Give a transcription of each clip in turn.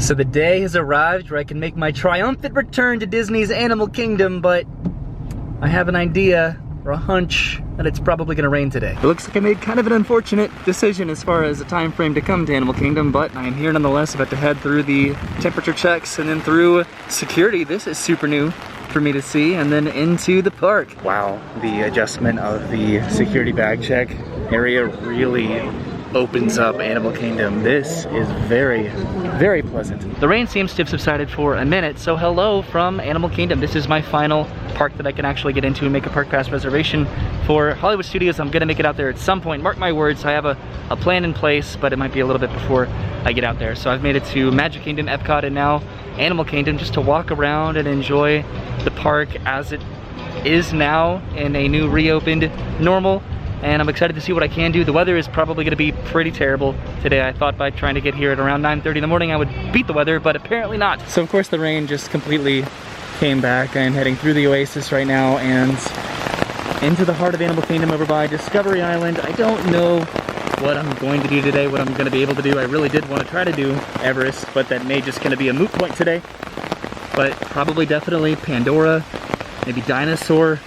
So the day has arrived where I can make my triumphant return to Disney's Animal Kingdom, but I have an idea, or a hunch, that it's probably gonna rain today. It looks like I made kind of an unfortunate decision as far as a time frame to come to Animal Kingdom, but I am here nonetheless, about to head through the temperature checks and then through security. This is super new for me to see, and then into the park. Wow, the adjustment of the security bag check area really opens up Animal Kingdom. This is very, very pleasant. The rain seems to have subsided for a minute, so hello from Animal Kingdom. This is my final park that I can actually get into and make a park pass reservation for Hollywood Studios. I'm gonna make it out there at some point. Mark my words, I have a plan in place, but it might be a little bit before I get out there. So I've made it to Magic Kingdom, Epcot, and now Animal Kingdom, just to walk around and enjoy the park as it is now in a new reopened normal. And I'm excited to see what I can do. The weather is probably gonna be pretty terrible today. I thought by trying to get here at around 9:30 in the morning I would beat the weather, but apparently not. So of course the rain just completely came back. I am heading through the Oasis right now and into the heart of Animal Kingdom over by Discovery Island. I don't know what I'm going to do today, what I'm gonna be able to do. I really did want to try to do Everest, but that may just gonna be a moot point today. But probably definitely Pandora, maybe Dinosaur.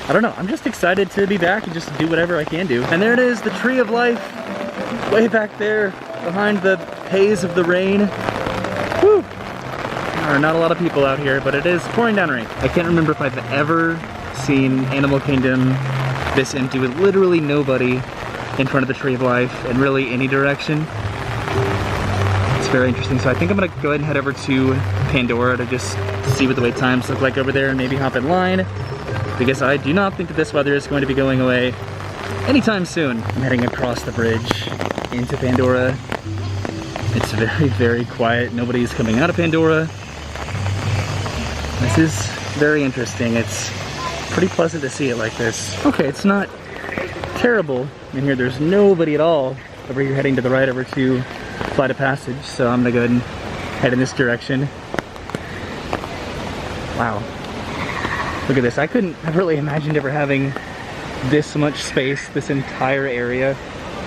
I don't know, I'm just excited to be back and just do whatever I can do. And there it is, the Tree of Life, way back there behind the haze of the rain. Whew. There are not a lot of people out here, but it is pouring down rain. I can't remember if I've ever seen Animal Kingdom this empty with literally nobody in front of the Tree of Life in really any direction. It's very interesting. So I think I'm gonna go ahead and head over to Pandora to just see what the wait times look like over there and maybe hop in line, because I do not think that this weather is going to be going away anytime soon. I'm heading across the bridge into Pandora. It's very, very quiet. Nobody's coming out of Pandora. This is very interesting. It's pretty pleasant to see it like this. Okay, it's not terrible in here. There's nobody at all. Over here heading to the right over to Flight of Passage. So I'm gonna go ahead and head in this direction. Wow. Look at this. I couldn't have really imagined ever having this much space, this entire area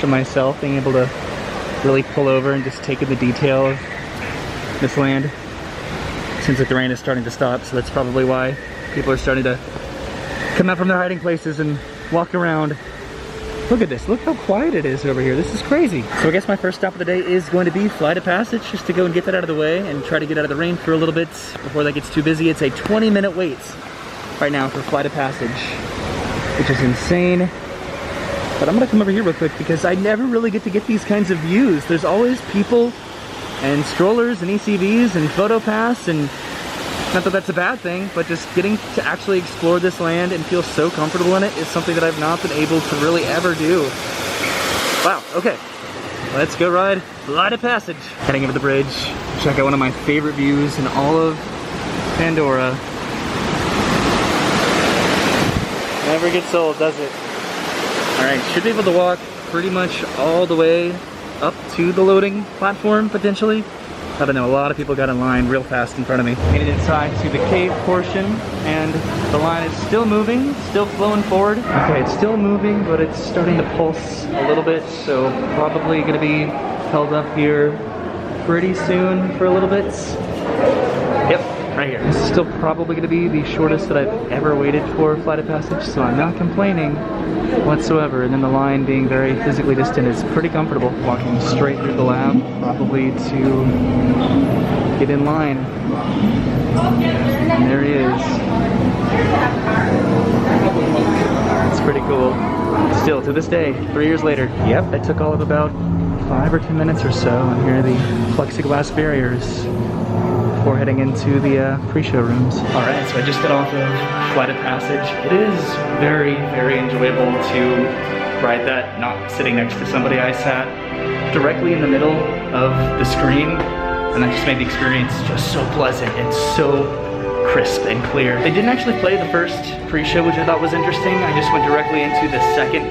to myself, being able to really pull over and just take in the detail of this land. Seems like the rain is starting to stop, so that's probably why people are starting to come out from their hiding places and walk around. Look at this. Look how quiet it is over here. This is crazy. So I guess my first stop of the day is going to be Flight of Passage, just to go and get that out of the way and try to get out of the rain for a little bit before that gets too busy. It's a 20-minute wait right now for Flight of Passage, which is insane. But I'm gonna come over here real quick because I never really get to get these kinds of views. There's always people and strollers and ECVs and photo pass, and not that that's a bad thing, but just getting to actually explore this land and feel so comfortable in it is something that I've not been able to really ever do. Wow, okay. Let's go ride Flight of Passage. Heading over the bridge, check out one of my favorite views in all of Pandora. Never gets old, does it? Alright, should be able to walk pretty much all the way up to the loading platform, potentially. I don't know, a lot of people got in line real fast in front of me. Made it inside to the cave portion, and the line is still moving, still flowing forward. Okay, it's still moving, but it's starting to pulse a little bit, so probably gonna be held up here pretty soon for a little bit. Yep, right here. This is still probably gonna be the shortest that I've ever waited for Flight of Passage, so I'm not complaining whatsoever. And then the line being very physically distant is pretty comfortable. Walking straight through the lab, probably to get in line. And there he is. It's pretty cool. Still, to this day, 3 years later, yep, that took all of about 5 or 10 minutes or so. And here are the plexiglass barriers before heading into the pre-show rooms. All right, so I just got off of Flight of Passage. It is very, very enjoyable to ride that, not sitting next to somebody. I sat directly in the middle of the screen, and that just made the experience just so pleasant and so crisp and clear. They didn't actually play the first pre-show, which I thought was interesting. I just went directly into the second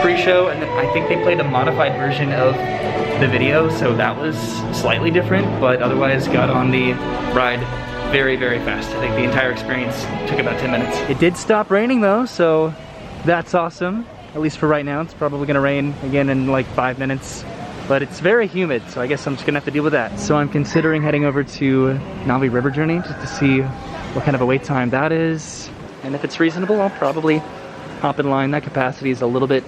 pre-show, and then I think they played a modified version of the video, so that was slightly different, but otherwise got on the ride very, very fast. I think the entire experience took about 10 minutes. It did stop raining though, so that's awesome. At least for right now. It's probably gonna rain again in like 5 minutes but it's very humid, so I guess I'm just gonna have to deal with that. So I'm considering heading over to Navi River Journey just to see what kind of a wait time that is. And if it's reasonable, I'll probably hop in line. That capacity is a little bit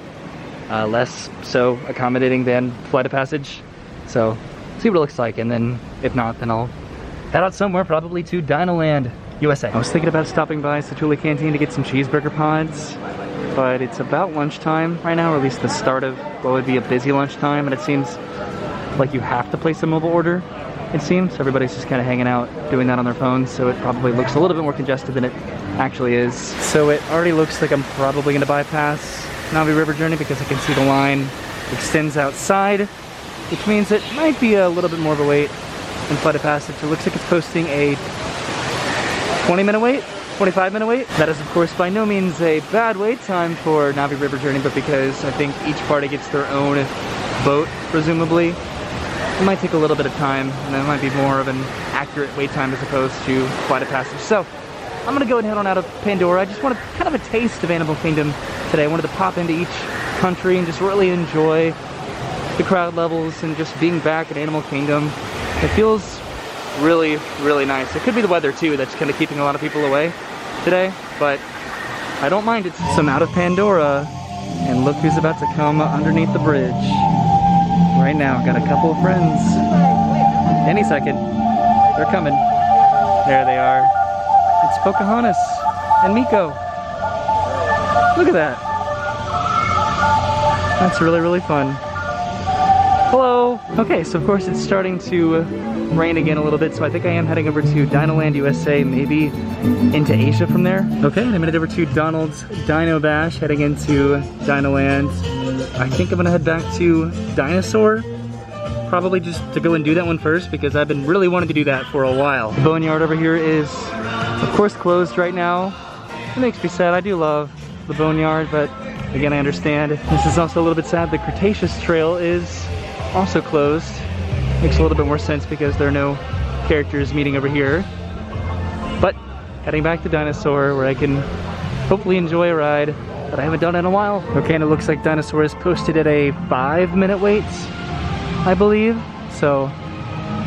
less so accommodating than Flight of Passage. So see what it looks like, and then if not, then I'll head out somewhere, probably to DinoLand, USA. I was thinking about stopping by Satuli Canteen to get some cheeseburger pods, but it's about lunchtime right now, or at least the start of what would be a busy lunchtime, and it seems like you have to place a mobile order, it seems. Everybody's just kind of hanging out, doing that on their phones, so it probably looks a little bit more congested than it actually is. So it already looks like I'm probably gonna bypass Navi River Journey because I can see the line extends outside, which means it might be a little bit more of a wait than Flight of Passage. It looks like it's posting a 20-minute wait, 25-minute wait. That is, of course, by no means a bad wait time for Navi River Journey, but because I think each party gets their own boat, presumably, it might take a little bit of time, and that might be more of an accurate wait time as opposed to Flight of Passage. So I'm gonna go ahead and head on out of Pandora. I just wanted kind of a taste of Animal Kingdom today. I wanted to pop into each country and just really enjoy the crowd levels and just being back at Animal Kingdom. It feels really, really nice. It could be the weather too that's kind of keeping a lot of people away today, but I don't mind it. So I'm out of Pandora, and look who's about to come underneath the bridge right now. Got a couple of friends. Any second, they're coming. There they are. It's Pocahontas and Miko. Look at that. That's really, really fun. Hello. Okay, so of course it's starting to rain again a little bit, so I think I am heading over to DinoLand USA, maybe into Asia from there. Okay, and I'm headed over to Donald's Dino Bash, heading into DinoLand. I think I'm gonna head back to Dinosaur, probably just to go and do that one first, because I've been really wanting to do that for a while. The boneyard over here is, of course, closed right now. It makes me sad. I do love the boneyard, but again, I understand. This is also a little bit sad. The Cretaceous Trail is also closed. Makes a little bit more sense because there are no characters meeting over here. But heading back to Dinosaur, where I can hopefully enjoy a ride that I haven't done in a while. Okay, and it looks like Dinosaur is posted at a 5-minute wait, I believe. So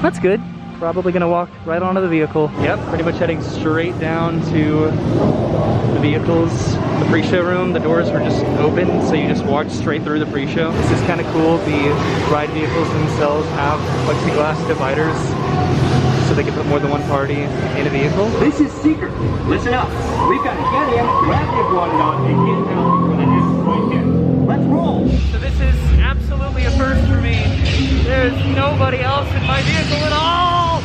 that's good. Probably gonna walk right onto the vehicle. Yep, pretty much heading straight down to the vehicles. The pre-show room, the doors were just open, so you just walked straight through the pre-show. This is kind of cool. The ride vehicles themselves have plexiglass dividers, so they can put more than one party in a vehicle. This is secret. Listen up. We've got to get in, grab the iguana knot, and get out before the next flight hits. Let's roll. So this is absolutely a first for me. There's nobody else in my vehicle at all.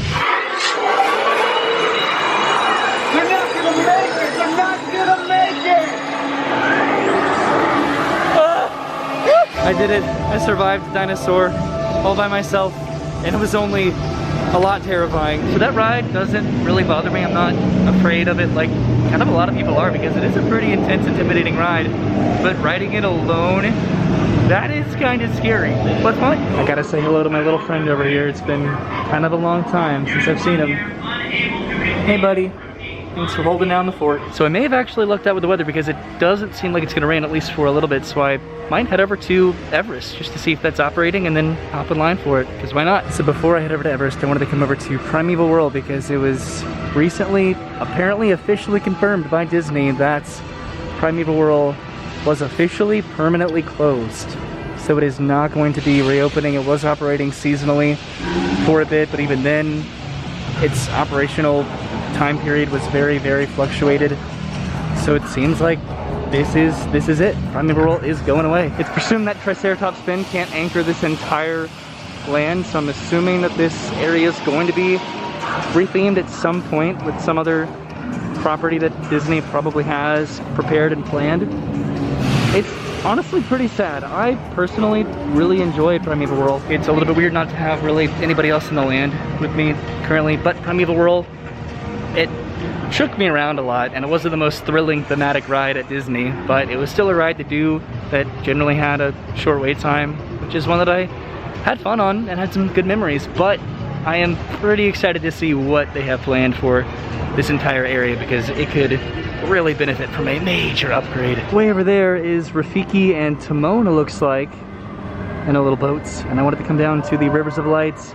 You're not gonna make it. You're not gonna make it. I did it. I survived Dinosaur all by myself, and it was only a lot terrifying. So that ride doesn't really bother me. I'm not afraid of it like kind of a lot of people are, because it is a pretty intense, intimidating ride. But riding it alone, that is kind of scary, but fun. I gotta say hello to my little friend over here. It's been kind of a long time since I've seen him. Hey buddy. Thanks for holding down the fort. So I may have actually lucked out with the weather, because it doesn't seem like it's gonna rain, at least for a little bit, so I might head over to Everest just to see if that's operating and then hop in line for it, because why not? So before I head over to Everest, I wanted to come over to Primeval World, because it was recently, apparently officially confirmed by Disney that Primeval World was officially permanently closed. So it is not going to be reopening. It was operating seasonally for a bit, but even then, its operational time period was very, very fluctuated. So it seems like this is it. Primeval World is going away. It's presumed that Triceratops fin can't anchor this entire land, so I'm assuming that this area is going to be rethemed at some point with some other property that Disney probably has prepared and planned. It's honestly pretty sad. I personally really enjoyed Primeval World. It's a little bit weird not to have really anybody else in the land with me currently, but Primeval World, it shook me around a lot, and it wasn't the most thrilling thematic ride at Disney, but it was still a ride to do that generally had a short wait time, which is one that I had fun on and had some good memories. But I am pretty excited to see what they have planned for this entire area, because it could really benefit from a major upgrade. Way over there is Rafiki and Timon, it looks like. and a little boats, and I wanted to come down to the Rivers of Lights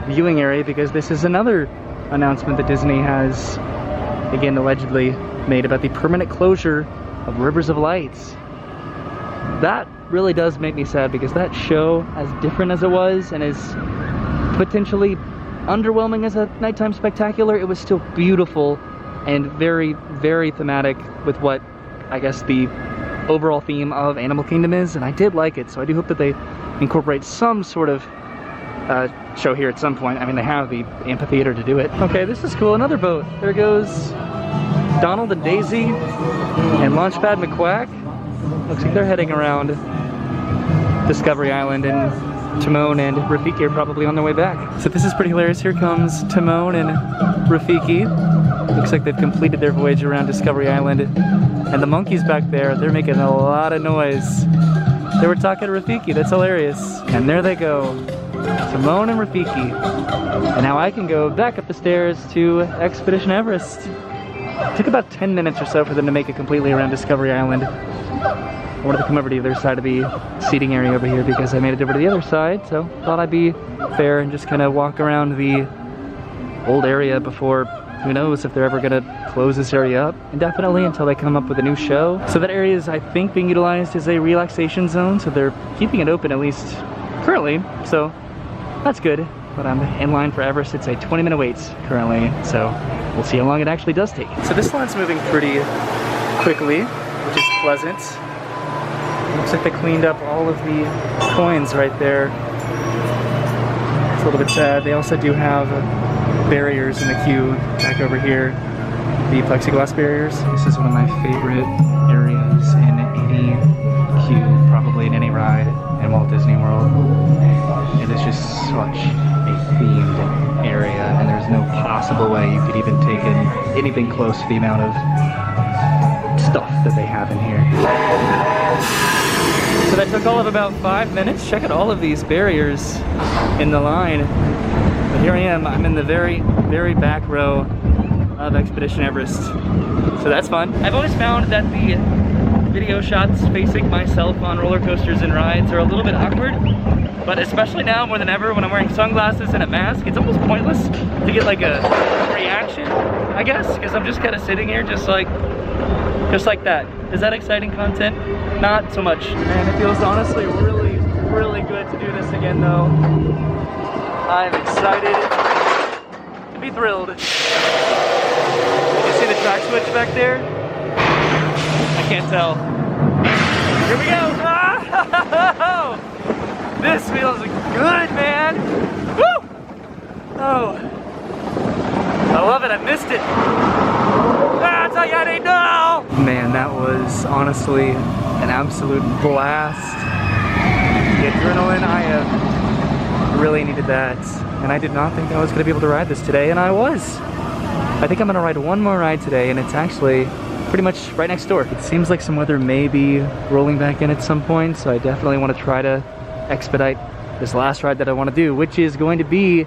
viewing area because this is another announcement that Disney has, again, allegedly made about the permanent closure of Rivers of Lights. That really does make me sad because that show, as different as it was and as potentially underwhelming as a nighttime spectacular, it was still beautiful and very, very thematic with what I guess the overall theme of Animal Kingdom is, and I did like it, so I do hope that they incorporate some sort of show here at some point. I mean, they have the amphitheater to do it. Okay, this is cool. Another boat. There goes Donald and Daisy and Launchpad McQuack. Looks like they're heading around Discovery Island, and Timon and Rafiki are probably on their way back. So this is pretty hilarious. Here comes Timon and Rafiki. Looks like they've completed their voyage around Discovery Island. And the monkeys back there, they're making a lot of noise. They were talking to Rafiki. That's hilarious. And there they go. Timon and Rafiki. And now I can go back up the stairs to Expedition Everest. It took about 10 minutes or so for them to make it completely around Discovery Island. I wanted to come over to the other side of the seating area over here because I made it over to the other side, so thought I'd be fair and just kind of walk around the old area before, who knows if they're ever going to close this area up indefinitely until they come up with a new show. So that area is, I think, being utilized as a relaxation zone, so they're keeping it open at least currently, so that's good. But I'm in line for Everest. It's a 20-minute wait currently, so we'll see how long it actually does take. So this line's moving pretty quickly, which is pleasant. Looks like they cleaned up all of the coins right there. It's a little bit sad. They also do have barriers in the queue back over here. The plexiglass barriers. This is one of my favorite areas in any queue, probably in any ride in Walt Disney World. It is just such a themed area, and there's no possible way you could even take in anything close to the amount of stuff that they have in here. So that took all of about 5 minutes. Check out all of these barriers in the line. But here I am, I'm in the very, very back row of Expedition Everest. So that's fun. I've always found that the video shots facing myself on roller coasters and rides are a little bit awkward. But especially now more than ever when I'm wearing sunglasses and a mask, it's almost pointless to get like a reaction, I guess, because I'm just kind of sitting here just like that. Is that exciting content? Not so much. Man, it feels honestly really, really good to do this again though. I'm excited to be thrilled. Did you see the track switch back there? I can't tell. Here we go! Oh! This feels good, man! Woo! Oh. I love it, I missed it! That's how you know! Man, that was honestly an absolute blast. The adrenaline, I have really needed that. And I did not think I was going to be able to ride this today, and I was. I think I'm going to ride one more ride today, and it's actually pretty much right next door. It seems like some weather may be rolling back in at some point, so I definitely want to try to expedite this last ride that I want to do, which is going to be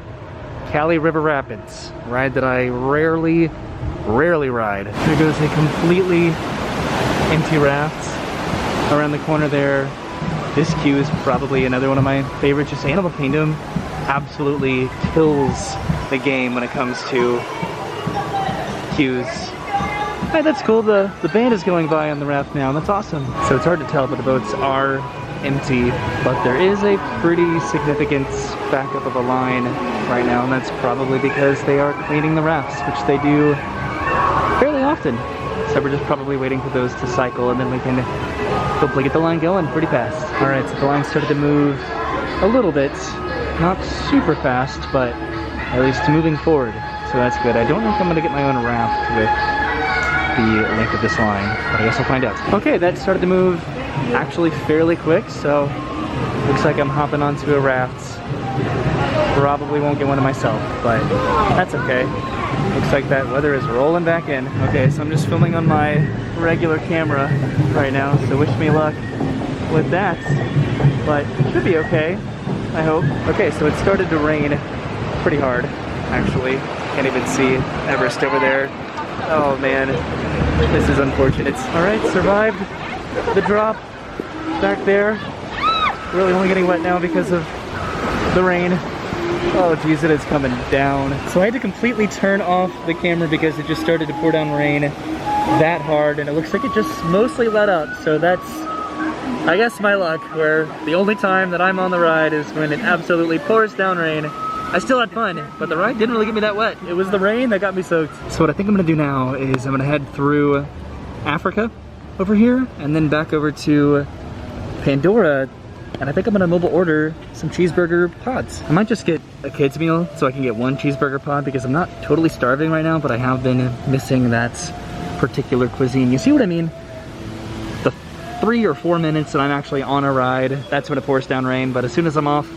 Cali River Rapids, a ride that I rarely ride. There goes a completely empty raft around the corner there. This queue is probably another one of my favorites. Just Animal Kingdom absolutely kills the game when it comes to queues. Hey, that's cool. The band is going by on the raft now. That's awesome. So it's hard to tell, but the boats are empty, but there is a pretty significant backup of a line right now, and that's probably because they are cleaning the rafts, which they do fairly often. So we're just probably waiting for those to cycle, and then we can hopefully get the line going pretty fast. All right, so the line started to move a little bit, not super fast, but at least moving forward. So that's good. I don't know if I'm gonna get my own raft with the length of this line, but I guess I'll find out. Okay, that started to move actually fairly quick, so looks like I'm hopping onto a raft. Probably won't get one of myself, but that's okay. Looks like that weather is rolling back in. Okay, so I'm just filming on my regular camera right now, so wish me luck with that, but it should be okay, I hope. Okay, so it started to rain pretty hard, actually. Can't even see Everest over there. Oh man, this is unfortunate. All right, survived the drop back there. really only getting wet now because of the rain. Oh geez, it is coming down. So I had to completely turn off the camera because it just started to pour down rain that hard, and it looks like it just mostly let up. So that's, I guess, my luck, where the only time that I'm on the ride is when it absolutely pours down rain. I still had fun, but the ride didn't really get me that wet. It was the rain that got me soaked. So what I think I'm gonna do now is I'm gonna head through Africa over here and then back over to Pandora, and I think I'm gonna mobile order some cheeseburger pods. I might just get a kid's meal so I can get one cheeseburger pod because I'm not totally starving right now, but I have been missing that particular cuisine. You see what I mean? The 3 or 4 minutes that I'm actually on a ride, that's when it pours down rain, but as soon as I'm off,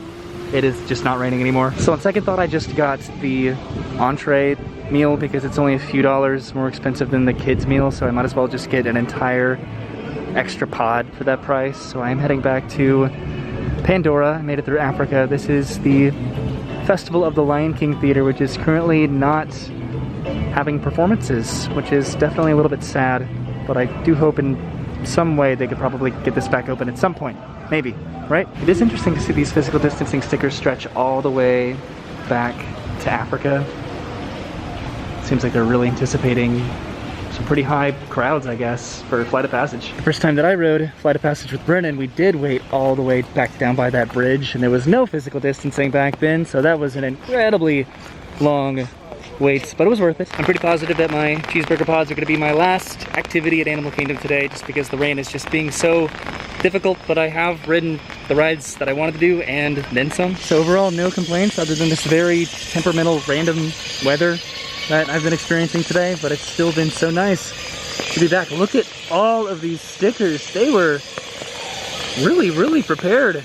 it is just not raining anymore. So on second thought, I just got the entree meal because it's only a few dollars more expensive than the kids meal, so I might as well just get an entire extra pod for that price. So I'm heading back to Pandora. I made it through Africa. This is the Festival of the Lion King Theater, which is currently not having performances, which is definitely a little bit sad, but I do hope in some way they could probably get this back open at some point. Maybe, right? It is interesting to see these physical distancing stickers stretch all the way back to Africa. Seems like they're really anticipating some pretty high crowds, I guess, for Flight of Passage. The first time that I rode Flight of Passage with Brennan, we did wait all the way back down by that bridge, and there was no physical distancing back then, so that was an incredibly long wait, but it was worth it. I'm pretty positive that my cheeseburger pods are going to be my last activity at Animal Kingdom today, just because the rain is just being so difficult, but I have ridden the rides that I wanted to do and then some. So overall, no complaints other than this very temperamental, random weather that I've been experiencing today, but it's still been so nice to be back. Look at all of these stickers. They were really prepared.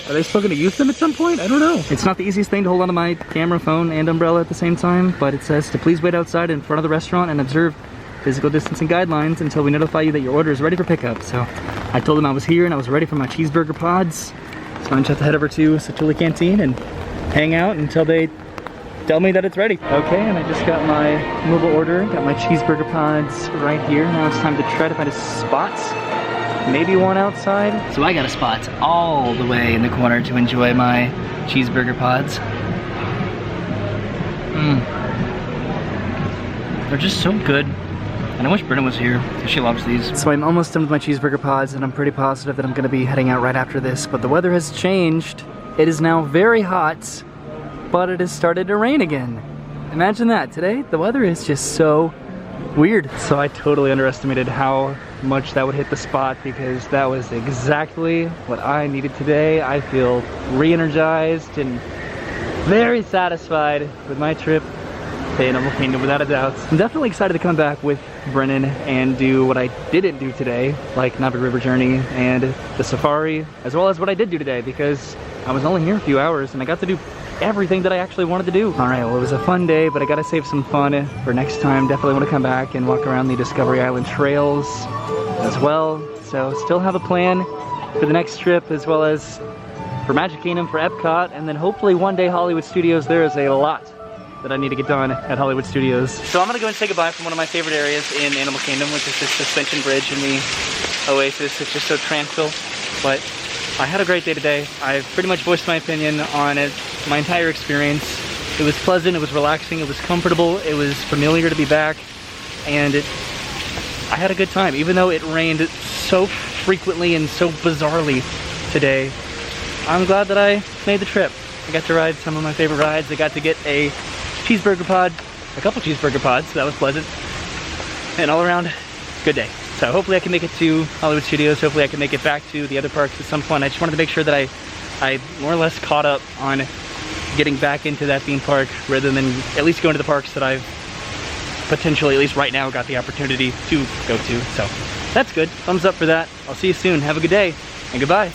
Are they still going to use them at some point? I don't know. It's not the easiest thing to hold onto my camera, phone, and umbrella at the same time, but it says to please wait outside in front of the restaurant and observe physical distancing guidelines until we notify you that your order is ready for pickup. So I told them I was here and I was ready for my cheeseburger pods. So I'm just have to head over to Satuli Canteen and hang out until they tell me that it's ready. Okay, and I just got my mobile order, got my cheeseburger pods right here. Now it's time to try to find a spot. Maybe one outside. So I got a spot all the way in the corner to enjoy my cheeseburger pods. They're just so good. And I wish Brenna was here, because she loves these. So I'm almost done with my cheeseburger pods, and I'm pretty positive that I'm gonna be heading out right after this, but the weather has changed. It is now very hot, but it has started to rain again. Imagine that. Today, the weather is just so weird. So I totally underestimated how much that would hit the spot, because that was exactly what I needed today. I feel re-energized and very satisfied with my trip to Animal Kingdom, without a doubt. I'm definitely excited to come back with Brennan and do what I didn't do today, like Navi River Journey and the safari, as well as what I did do today, because I was only here a few hours and I got to do everything that I actually wanted to do. All right, well, it was a fun day, but I gotta save some fun for next time. Definitely want to come back and walk around the Discovery Island trails as well. So still have a plan for the next trip, as well as for Magic Kingdom, for Epcot, and then hopefully one day Hollywood Studios. There is a lot that I need to get done at Hollywood Studios. So I'm gonna go and say goodbye from one of my favorite areas in Animal Kingdom, which is this suspension bridge in the Oasis. It's just so tranquil, but I had a great day today. I've pretty much voiced my opinion on it, my entire experience. It was pleasant, it was relaxing, it was comfortable, it was familiar to be back, and I had a good time, even though it rained so frequently and so bizarrely today. I'm glad that I made the trip. I got to ride some of my favorite rides. I got to get a cheeseburger pod, a couple cheeseburger pods, so that was pleasant. And all around, good day. So hopefully I can make it to Hollywood Studios. Hopefully I can make it back to the other parks at some point. I just wanted to make sure that I more or less caught up on getting back into that theme park, rather than at least going to the parks that I've potentially, at least right now, got the opportunity to go to. So that's good. Thumbs up for that. I'll see you soon. Have a good day, and goodbye.